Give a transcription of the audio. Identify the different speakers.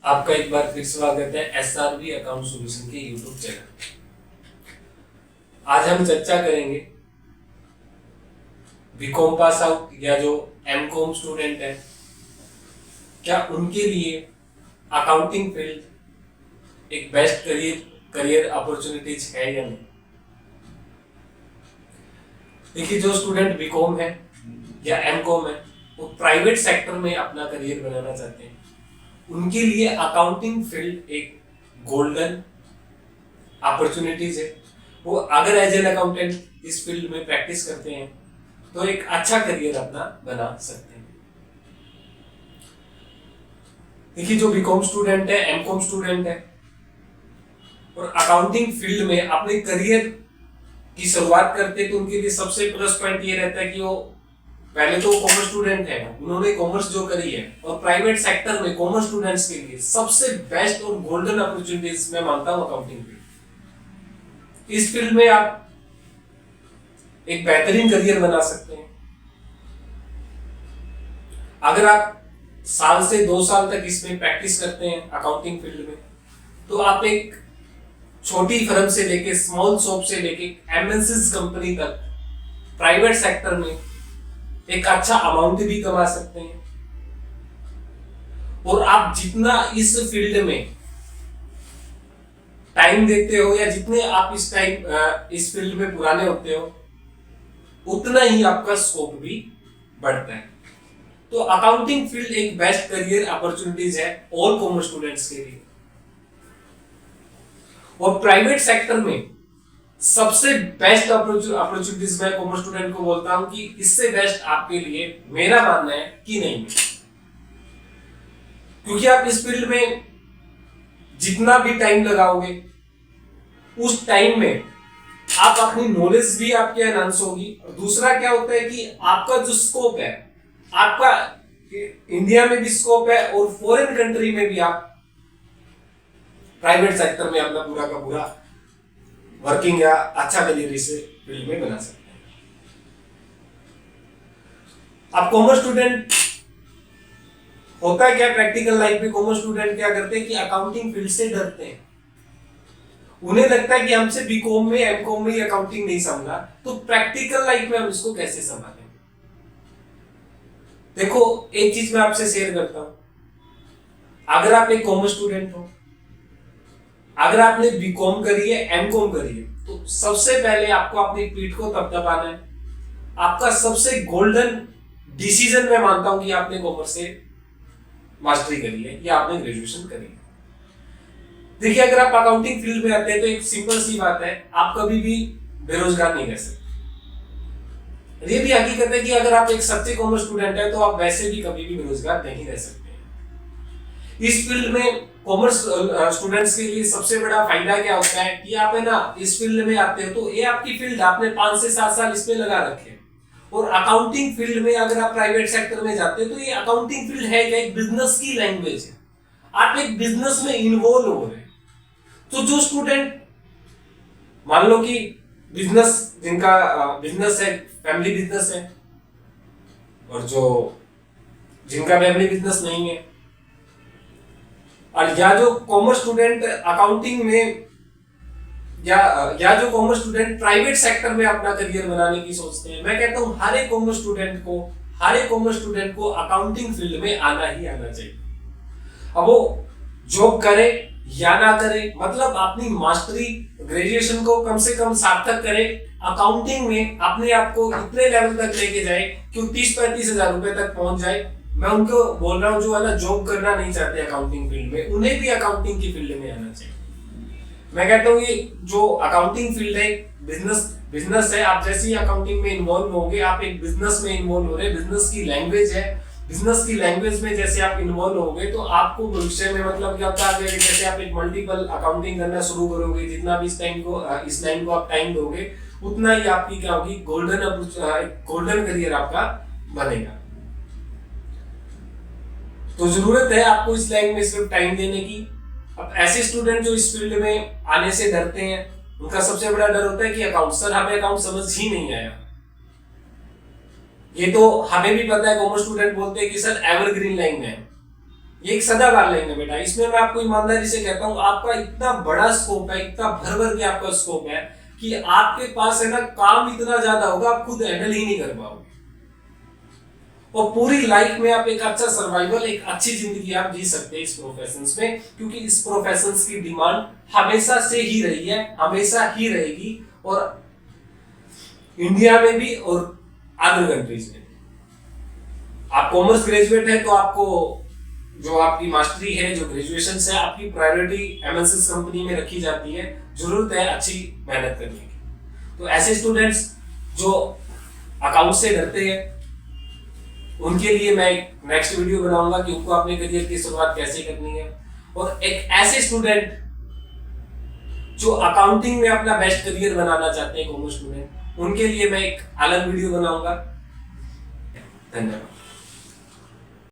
Speaker 1: आपका एक बार फिर स्वागत है एसआरबी अकाउंट सॉल्यूशन के यूट्यूब चैनल। आज हम चर्चा करेंगे बीकॉम पास आउट या जो एमकॉम स्टूडेंट है, क्या उनके लिए अकाउंटिंग फील्ड एक बेस्ट करियर अपॉर्चुनिटीज है या नहीं। देखिए, जो स्टूडेंट बीकॉम है या एमकॉम है वो प्राइवेट सेक्टर में अपना करियर बनाना चाहते हैं, उनके लिए अकाउंटिंग फील्ड एक गोल्डन अपॉर्चुनिटीज है। वो अगर एज एन अकाउंटेंट इस फील्ड में प्रैक्टिस करते हैं तो एक अच्छा करियर अपना बना सकते हैं। देखिए, जो बीकॉम स्टूडेंट है, एमकॉम स्टूडेंट है और अकाउंटिंग फील्ड में अपने करियर की शुरुआत करते हैं तो उनके लिए सबसे प्लस पॉइंट ये रहता है कि वो पहले तो कॉमर्स स्टूडेंट है, उन्होंने कॉमर्स जो करी है और प्राइवेट सेक्टर में कॉमर्स स्टूडेंट्स के लिए सबसे बेस्ट और गोल्डन अपॉर्चुनिटीज मैं मानता हूं अकाउंटिंग फील्ड। इस फील्ड में आप एक बेहतरीन करियर बना सकते हैं। अगर आप साल से 2 साल तक इसमें प्रैक्टिस करते हैं अकाउंटिंग फील्ड में, तो आप एक छोटी फर्म से लेके स्मॉल शॉप से लेके एमएनसीज कंपनी तक प्राइवेट सेक्टर में एक अच्छा अमाउंट भी कमा सकते हैं। और आप जितना इस फील्ड में टाइम देते हो या जितने आप इस फील्ड में पुराने होते हो, उतना ही आपका स्कोप भी बढ़ता है। तो अकाउंटिंग फील्ड एक बेस्ट करियर अपॉर्चुनिटीज है ऑल कॉमर्स स्टूडेंट्स के लिए। और प्राइवेट सेक्टर में सबसे बेस्ट अपॉर्चुनिटीज मैं कॉमर्स स्टूडेंट को बोलता हूं कि इससे बेस्ट आपके लिए मेरा मानना है कि नहीं है। क्योंकि आप इस फील्ड में जितना भी टाइम लगाओगे उस टाइम में आप अपनी नॉलेज भी आपके एनहांस होगी। और दूसरा क्या होता है कि आपका जो स्कोप है, आपका इंडिया में भी स्कोप है और फॉरेन कंट्री में भी आप प्राइवेट सेक्टर में अपना पूरा का पूरा वर्किंग या अच्छा करियर इस फील्ड में बना सकते हैं। अब कॉमर्स स्टूडेंट होता है क्या, प्रैक्टिकल लाइफ में कॉमर्स स्टूडेंट क्या करते हैं कि अकाउंटिंग फील्ड से डरते हैं। उन्हें लगता है कि हमसे बीकॉम में एमकॉम में अकाउंटिंग नहीं समझा, तो प्रैक्टिकल लाइफ में हम इसको कैसे संभालें। देखो, एक चीज मैं आपसे शेयर करता हूं। अगर आप एक कॉमर्स स्टूडेंट हो, अगर आपने बीकॉम करी है, एमकॉम करी है, तो सबसे पहले आपको अपनी पीठ को थपथपाना है। आपका सबसे गोल्डन डिसीजन मैं मानता हूं कि आपने कॉमर्स से मास्टरी करी है या आपने ग्रेजुएशन करी है। देखिए, अगर आप अकाउंटिंग फील्ड में आते हैं तो एक सिंपल सी बात है, आप कभी भी बेरोजगार नहीं रह सकते। ये भी हकीकत है कि अगर आप एक सच्चे कॉमर्स स्टूडेंट है तो आप वैसे भी कभी भी बेरोजगार नहीं रह सकते। इस फील्ड में कॉमर्स स्टूडेंट्स के लिए सबसे बड़ा फायदा क्या होता है कि आप है ना इस फील्ड में आते हो तो ये आपकी फील्ड आपने 5 से 7 साल इसमें लगा रखे। और अकाउंटिंग फील्ड में अगर आप प्राइवेट सेक्टर में जाते हो तो ये अकाउंटिंग फील्ड है क्या, एक बिजनेस की लैंग्वेज है। आप एक बिजनेस में इन्वॉल्व हो रहे हैं। तो जो स्टूडेंट मान लो कि बिजनेस, जिनका बिजनेस है, फैमिली बिजनेस है, और जो जिनका फैमिली बिजनेस नहीं है, और या जो कॉमर्स स्टूडेंट अकाउंटिंग में या जो कॉमर्स स्टूडेंट प्राइवेट सेक्टर में अपना करियर बनाने की सोचते हैं, मैं कहता हूं हर एक कॉमर्स स्टूडेंट को अकाउंटिंग फील्ड में आना ही आना चाहिए। अब वो जॉब करे या ना करे, मतलब अपनी मास्टरी ग्रेजुएशन को कम से कम सार्थक करे, अकाउंटिंग में अपने आप को इतने लेवल तक लेके जाए कि 30-35 हजार रुपए तक पहुंच जाए। मैं उनको बोल रहा हूं जो है ना जॉब करना नहीं चाहते अकाउंटिंग फील्ड में, उन्हें भी अकाउंटिंग की फील्ड में आना चाहिए। मैं कहता हूं ये जो अकाउंटिंग फील्ड है बिजनेस है। आप जैसे ही अकाउंटिंग में इन्वॉल्व होंगे, आप एक बिजनेस में इन्वॉल्व हो रहे हैं। बिजनेस की लैंग्वेज है, बिजनेस की लैंग्वेज में जैसे आप इन्वॉल्व होंगे तो आपको भविष्य में मतलब क्या होता है, जैसे आप एक मल्टीपल अकाउंटिंग करना शुरू करोगे, जितना भी इस लाइन को आप टाइम दोगे, उतना ही आपकी क्या होगी, गोल्डन करियर आपका बनेगा। तो जरूरत है आपको इस लाइन में सिर्फ टाइम देने की। अब ऐसे स्टूडेंट जो इस फील्ड में आने से डरते हैं, उनका सबसे बड़ा डर होता है कि अकाउंट, सर हमें अकाउंट समझ ही नहीं आया। ये तो हमें भी पता है, कॉमर्स स्टूडेंट बोलते हैं कि सर एवरग्रीन लाइन है, ये एक सदाबहार लाइन है बेटा, इसमें मैं आपको ईमानदारी से कहता हूँ आपका इतना बड़ा स्कोप है, इतना भर भर के आपका स्कोप है कि आपके पास है ना काम इतना ज्यादा होगा आप खुद हैंडल ही नहीं कर पाओगे, और पूरी लाइफ में आप एक अच्छा सर्वाइवल, एक अच्छी जिंदगी आप जी सकते हैं इस प्रोफेशन में, क्योंकि इस प्रोफेशन की डिमांड हमेशा से ही रही है, हमेशा ही रहेगी, और इंडिया में भी और अदर कंट्रीज में भी। आप कॉमर्स ग्रेजुएट है तो आपको जो आपकी मास्टरी है, जो ग्रेजुएशन है, आपकी प्रायोरिटी एमएनसीज कंपनी में रखी जाती है, जरूरत है अच्छी मेहनत करने की। तो ऐसे स्टूडेंट्स जो अकाउंट से डरते हैं उनके लिए मैं एक नेक्स्ट वीडियो बनाऊंगा कि उनको अपने करियर की शुरुआत कैसे करनी है, और एक ऐसे स्टूडेंट जो अकाउंटिंग में अपना बेस्ट करियर बनाना चाहते हैं, कॉमर्स स्टूडेंट, उनके लिए मैं एक अलग वीडियो बनाऊंगा। धन्यवाद।